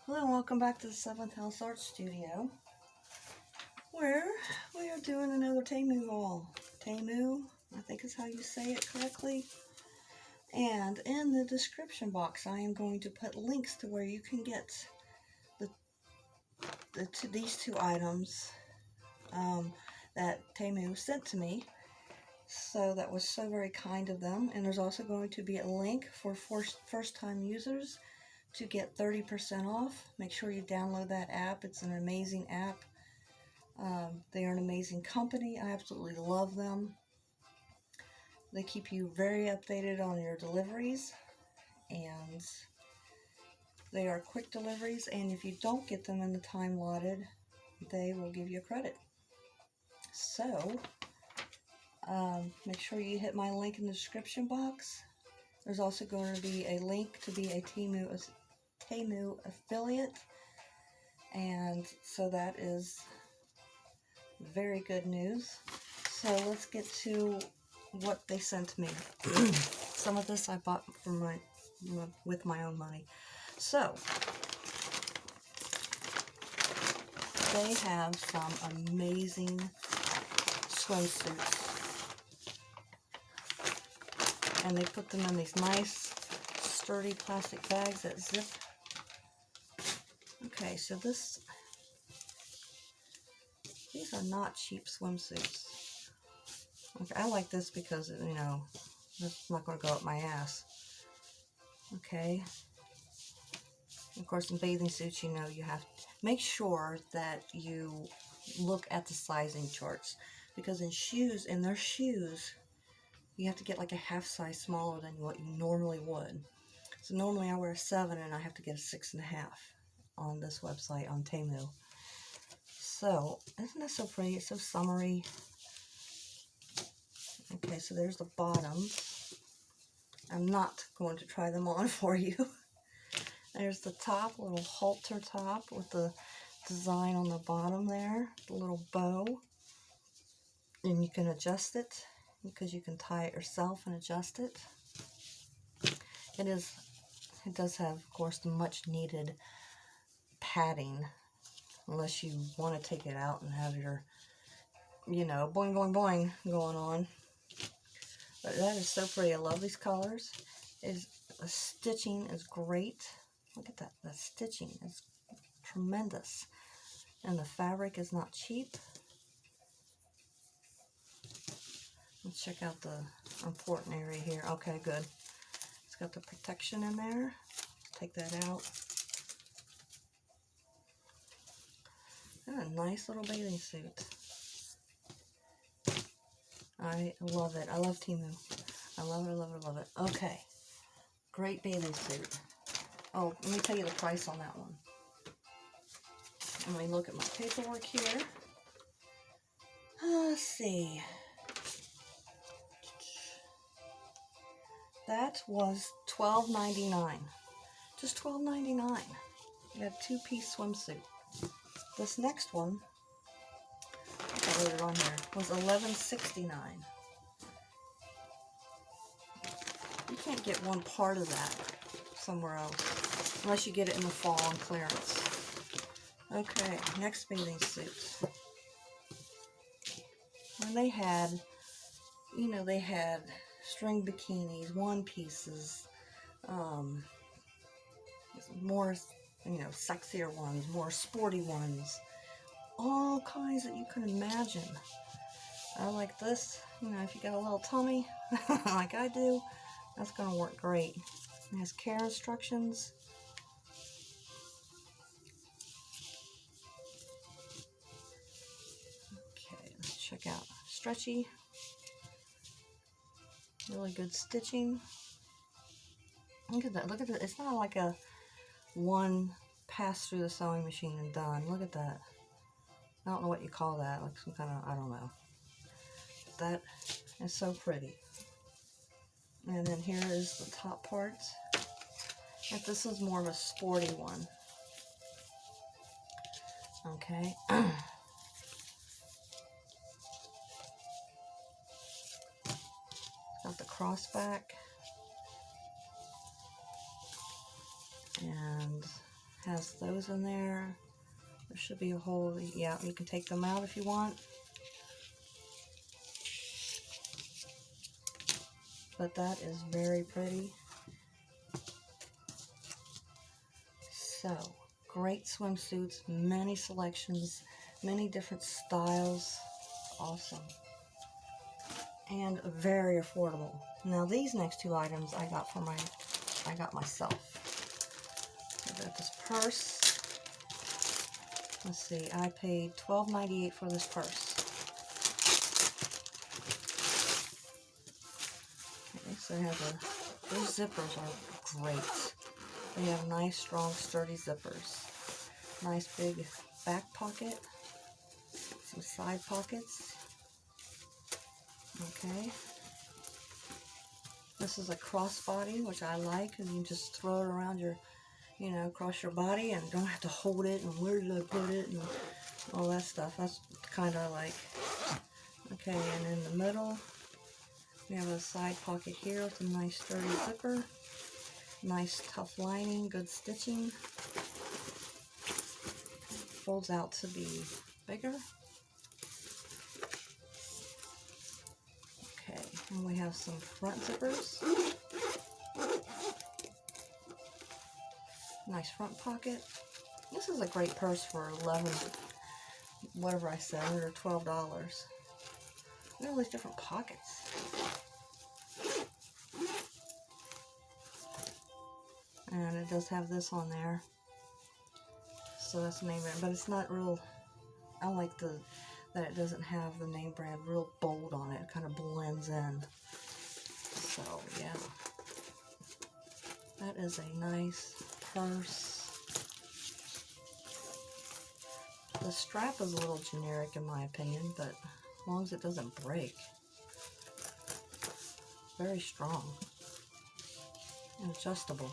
Hello and welcome back to the 7th House Art Studio, where we are doing another Temu haul. Temu, I think is how you say it correctly. And in the description box, I am going to put links to where you can get these two items that Temu sent to me. So that was so very kind of them. And there's also going to be a link for first-time users to get 30% off. Make sure you download that app. It's an amazing app. They are an amazing company. I absolutely love them. They keep you very updated on your deliveries, and they are quick deliveries, and if you don't get them in the time allotted, they will give you a credit. So make sure you hit my link in the description box. There's also going to be a link to be a Temu affiliate, and so that is very good news. So let's get to what they sent me. Some of this I bought with my own money. So they have some amazing swimsuits, and they put them in these nice sturdy plastic bags that zip. Okay, so these are not cheap swimsuits. Okay, I like this because, you know, it's not going to go up my ass. Okay. Of course, in bathing suits, you know, you have to make sure that you look at the sizing charts. Because in their shoes, you have to get like a half size smaller than what you normally would. So normally I wear a 7 and I have to get a 6.5 on this website, on Temu. So, isn't that so pretty? It's so summery. Okay, so there's the bottoms. I'm not going to try them on for you. There's the top, a little halter top with the design on the bottom there, the little bow. And you can adjust it because you can tie it yourself and adjust it. It does have, of course, the much needed padding, unless you want to take it out and have your, you know, boing, boing, boing going on. But that is so pretty. I love these colors. The stitching is great. Look at that. The stitching is tremendous. And the fabric is not cheap. Let's check out the important area here. Okay, good. It's got the protection in there. Take that out. And a nice little bathing suit. I love it. I love Temu. I love it, I love it, I love it. Okay. Great bathing suit. Oh, let me tell you the price on that one. Let me look at my paperwork here. Let's see. That was $12.99. Just $12.99. You got a 2-piece swimsuit. This next one, I wrote it on here, was $11.69. You can't get one part of that somewhere else, unless you get it in the fall on clearance. Okay, next bathing suit. And they had, you know, they had string bikinis, one-pieces, more, you know, sexier ones, more sporty ones, all kinds that you can imagine. I like this, you know, if you got a little tummy, like I do, that's going to work great. It has care instructions. Okay, let's check out. Stretchy. Really good stitching. Look at that. Look at that. It's not like a one pass through the sewing machine and done. Look at that. I don't know what you call that. Like some kind of, I don't know. That is so pretty. And then here is the top part. And this is more of a sporty one. Okay. Got the crossback. And Has those in there. There should be a whole, yeah, you can take them out if you want. But that is very pretty. So, great swimsuits, many selections, many different styles. Awesome. And very affordable. Now these next two items I got myself. I got this purse. Let's see, I paid $12.98 for this purse. Okay, so those zippers are great. They have nice, strong, sturdy zippers. Nice big back pocket. Some side pockets. Okay. This is a crossbody, which I like, and you just throw it around your, across your body, and don't have to hold it, and where did I put it, and all that stuff. That's the kind I like. Okay, and in the middle, we have a side pocket here with a nice sturdy zipper. Nice tough lining, good stitching. Folds out to be bigger. Okay, and we have some front zippers. Nice front pocket. This is a great purse for whatever I said, under $12. Look at all these different pockets. And it does have this on there. So that's the name brand, but it's not real. I like that it doesn't have the name brand real bold on it. It kind of blends in. So yeah, that is a nice purse. The strap is a little generic in my opinion, but as long as it doesn't break. Very strong and adjustable.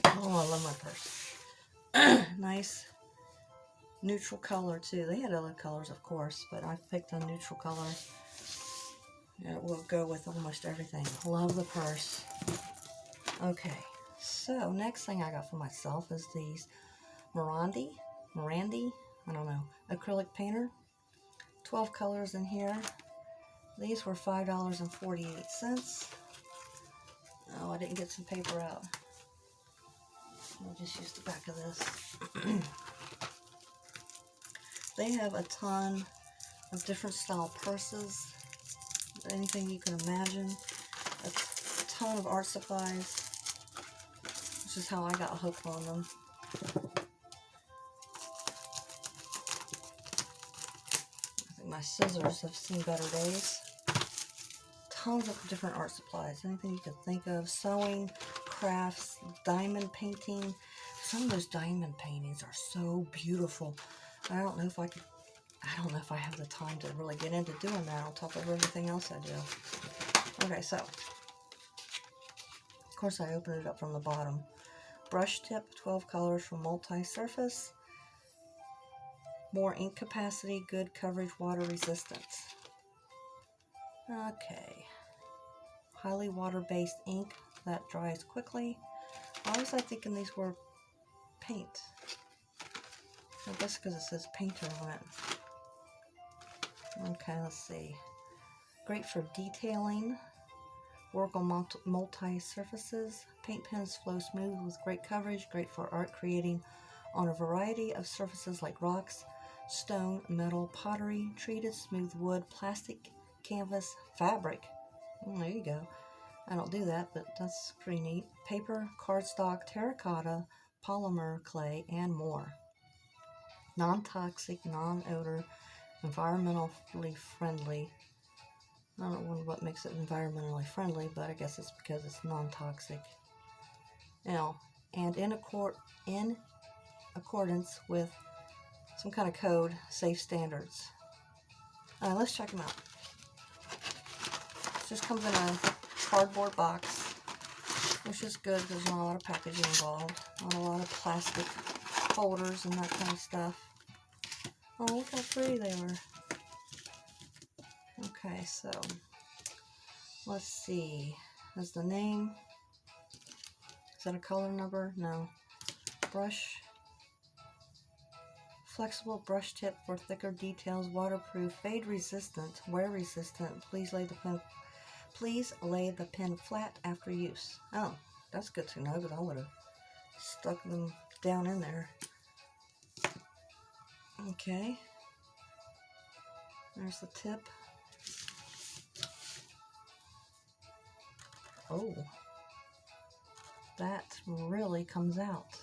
Oh, I love my purse. Nice neutral color too. They had other colors, of course, but I picked a neutral color. It will go with almost everything. Love the purse. Okay, so next thing I got for myself is these Morandi, I don't know, acrylic painter. 12 colors in here. These were $5.48. Oh, I didn't get some paper out. I'll just use the back of this. They have a ton of different style purses. Anything you can imagine. A ton of art supplies. Which is how I got hooked on them. I think my scissors have seen better days. Tons of different art supplies. Anything you can think of. Sewing, crafts, diamond painting. Some of those diamond paintings are so beautiful. I don't know if I have the time to really get into doing that on top of everything else I do. Okay, so, of course I opened it up from the bottom. Brush tip, 12 colors for multi-surface. More ink capacity, good coverage, water resistance. Okay. Highly water-based ink that dries quickly. Why was I thinking these were paint? I guess because it says painter on it. Okay, let's see. Great for detailing. Work on multi-surfaces. Paint pens flow smooth with great coverage. Great for art creating on a variety of surfaces like rocks, stone, metal, pottery, treated, smooth wood, plastic, canvas, fabric. There you go. I don't do that, but that's pretty neat. Paper, cardstock, terracotta, polymer, clay, and more. Non-toxic, non-odor, environmentally friendly. I don't know what makes it environmentally friendly, but I guess it's because it's non-toxic. And in accordance with some kind of code, safe standards. Let's check them out. It just comes in a cardboard box, which is good. There's not a lot of packaging involved. Not a lot of plastic holders and that kind of stuff. Oh, look how pretty they were. Okay, so let's see. Has the name? Is that a color number? No. brush. Flexible brush tip for thicker details, waterproof, fade resistant, wear resistant. Please lay the pen flat after use. Oh, that's good to know, because I would have stuck them down in there. Okay. There's the tip. Oh, that really comes out,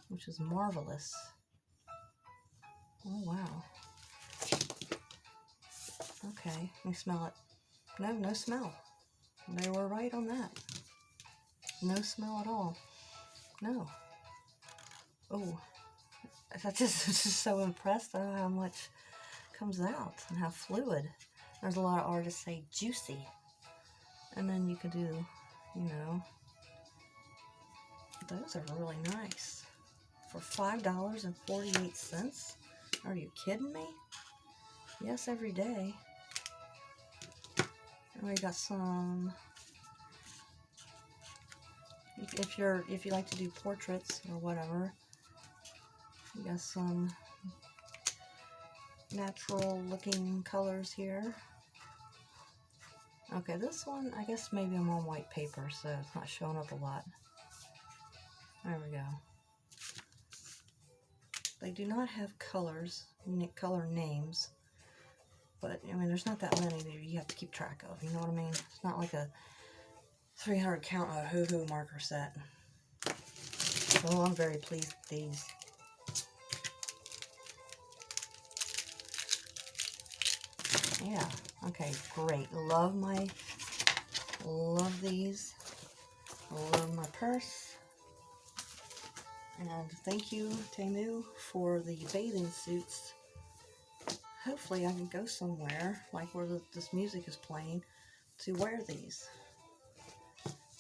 which is marvelous. Oh, wow. Okay, let me smell it. No smell. They were right on that. No smell at all. No. Oh, I just was just so impressed at how much comes out and how fluid. There's a lot of artists say juicy. And then you can do, you know, those are really nice. For $5.48? Are you kidding me? Yes, every day. And we got some, if you like to do portraits or whatever, we got some natural looking colors here. Okay, this one, I guess maybe I'm on white paper, so it's not showing up a lot. There we go. They do not have colors, color names, but I mean, there's not that many that you have to keep track of, you know what I mean? It's not like a 300 count hoo-hoo marker set. So I'm very pleased with these. Yeah, okay, great. Love these. Love my purse. And thank you, Temu, for the bathing suits. Hopefully I can go somewhere, like where this music is playing, to wear these.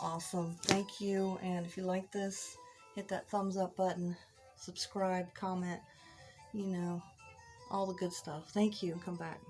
Awesome. Thank you. And if you like this, hit that thumbs up button, subscribe, comment, you know, all the good stuff. Thank you. Come back.